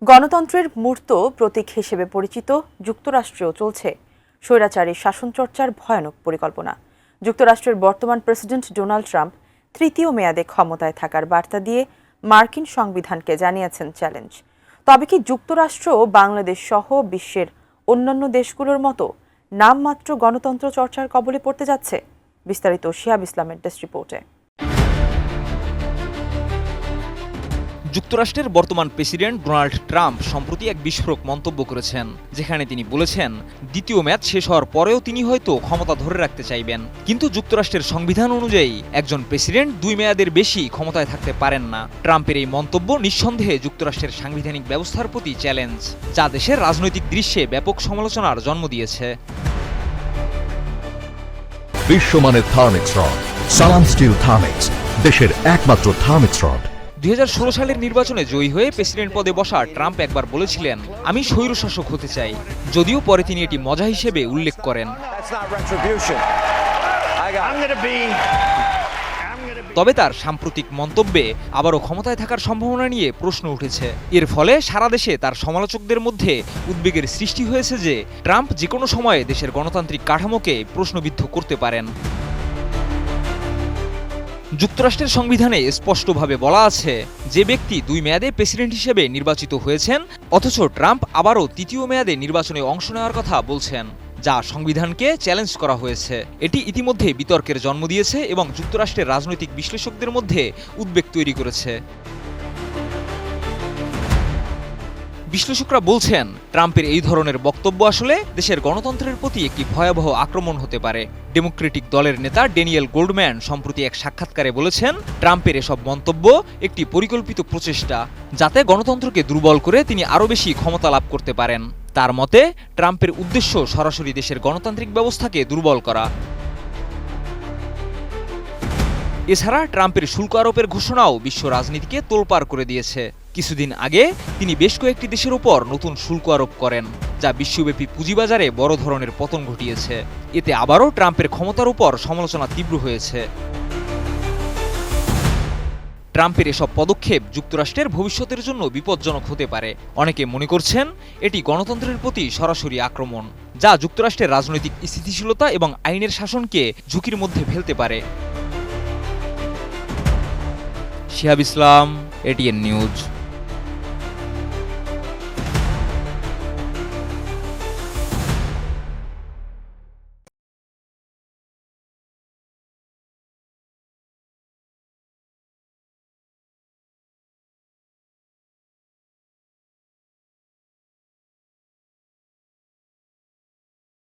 গণতন্ত্রের মূর্ত প্রতীক হিসেবে পরিচিত যুক্তরাষ্ট্রেও চলছে স্বৈরাচারী শাসনচর্চার ভয়ানক পরিকল্পনা। যুক্তরাষ্ট্রের বর্তমান প্রেসিডেন্ট ডোনাল্ড ট্রাম্প তৃতীয় মেয়াদে ক্ষমতায় থাকার বার্তা দিয়ে মার্কিন সংবিধানকে জানিয়েছেন চ্যালেঞ্জ। তবে কি যুক্তরাষ্ট্র বাংলাদেশ সহ বিশ্বের অন্যান্য দেশগুলোর মতো নামমাত্র গণতন্ত্র চর্চার কবলে পড়তে যাচ্ছে? বিস্তারিত শিহাব ইসলামের ডেস্ক রিপোর্টে। যুক্তরাষ্ট্রের বর্তমান প্রেসিডেন্ট ডোনাল্ড ট্রাম্প সম্প্রতি এক বিস্ফোরক মন্তব্য করেছেন, যেখানে তিনি বলেছেন দ্বিতীয় মেয়াদ শেষ হওয়ার পরেও তিনি হয়তো ক্ষমতা ধরে রাখতে চাইবেন, কিন্তু যুক্তরাষ্ট্রের সংবিধান অনুযায়ী একজন প্রেসিডেন্ট 2 মেয়াদের বেশি ক্ষমতায় থাকতে পারেন না। ট্রাম্পের এই মন্তব্য নিঃসন্দেহে যুক্তরাষ্ট্রের সাংবিধানিক ব্যবস্থার প্রতি চ্যালেঞ্জ, যা দেশের রাজনৈতিক দৃশ্যে ব্যাপক সমালোচনার জন্ম দিয়েছে। বিশ্বমানের থার্মিক্স রড, সালাম স্টিল থার্মিক্স, দেশের একমাত্র থার্মিক্স রড। 2016 সালের নির্বাচনে জয়ী হয়ে প্রেসিডেন্ট পদে বসা ট্রাম্প একবার বলেছিলেন, আমি স্বৈরশাসক হতে চাই, যদিও পরে তিনি এটি মজা হিসেবে উল্লেখ করেন। তবে তার সাম্প্রতিক মন্তব্যে আবারও ক্ষমতায় থাকার সম্ভাবনা নিয়ে প্রশ্ন উঠেছে। এর ফলে সারা দেশে তার সমালোচকদের মধ্যে উদ্বেগের সৃষ্টি হয়েছে যে ট্রাম্প যে কোনো সময়ে দেশের গণতান্ত্রিক কাঠামোকে প্রশ্নবিদ্ধ করতে পারেন। যুক্তরাষ্ট্রের সংবিধানে স্পষ্টভাবে বলা আছে, যে ব্যক্তি 2 মেয়াদে প্রেসিডেন্ট হিসেবে নির্বাচিত হয়েছেন, অথচ ট্রাম্প আবারও তৃতীয় মেয়াদে নির্বাচনে অংশ নেওয়ার কথা বলছেন, যা সংবিধানকে চ্যালেঞ্জ করা হয়েছে। এটি ইতিমধ্যে বিতর্কের জন্ম দিয়েছে এবং যুক্তরাষ্ট্রের রাজনৈতিক বিশ্লেষকদের মধ্যে উদ্বেগ তৈরি করেছে। বিশ্লেষকরা বলছেন, ট্রাম্পের এই ধরনের বক্তব্য আসলে দেশের গণতন্ত্রের প্রতি একটি ভয়াবহ আক্রমণ হতে পারে। ডেমোক্রেটিক দলের নেতা ড্যানিয়েল গোল্ডম্যান সম্প্রতি এক সাক্ষাৎকারে বলেছেন, ট্রাম্পের এসব মন্তব্য একটি পরিকল্পিত প্রচেষ্টা, যাতে গণতন্ত্রকে দুর্বল করে তিনি আরও বেশি ক্ষমতা লাভ করতে পারেন। তার মতে, ট্রাম্পের উদ্দেশ্য সরাসরি দেশের গণতান্ত্রিক ব্যবস্থাকে দুর্বল করা। এছাড়া ট্রাম্পের শুল্ক আরোপের ঘোষণাও বিশ্ব রাজনীতিকে তোলপাড় করে দিয়েছে। কিছুদিন আগে তিনি বেশ কয়েকটি দেশের উপর নতুন শুল্ক আরোপ করেন, যা বিশ্বব্যাপী পুঁজিবাজারে বড় ধরনের পতন ঘটিয়েছে। এতে আবারও ট্রাম্পের ক্ষমতার উপর সমালোচনা তীব্র হয়েছে। ট্রাম্পের এসব পদক্ষেপ যুক্তরাষ্ট্রের ভবিষ্যতের জন্য বিপজ্জনক হতে পারে। অনেকে মনে করছেন এটি গণতন্ত্রের প্রতি সরাসরি আক্রমণ, যা যুক্তরাষ্ট্রের রাজনৈতিক স্থিতিশীলতা এবং আইনের শাসনকে ঝুঁকির মধ্যে ফেলতে পারে। শিহাব ইসলাম, এটিএন নিউজ।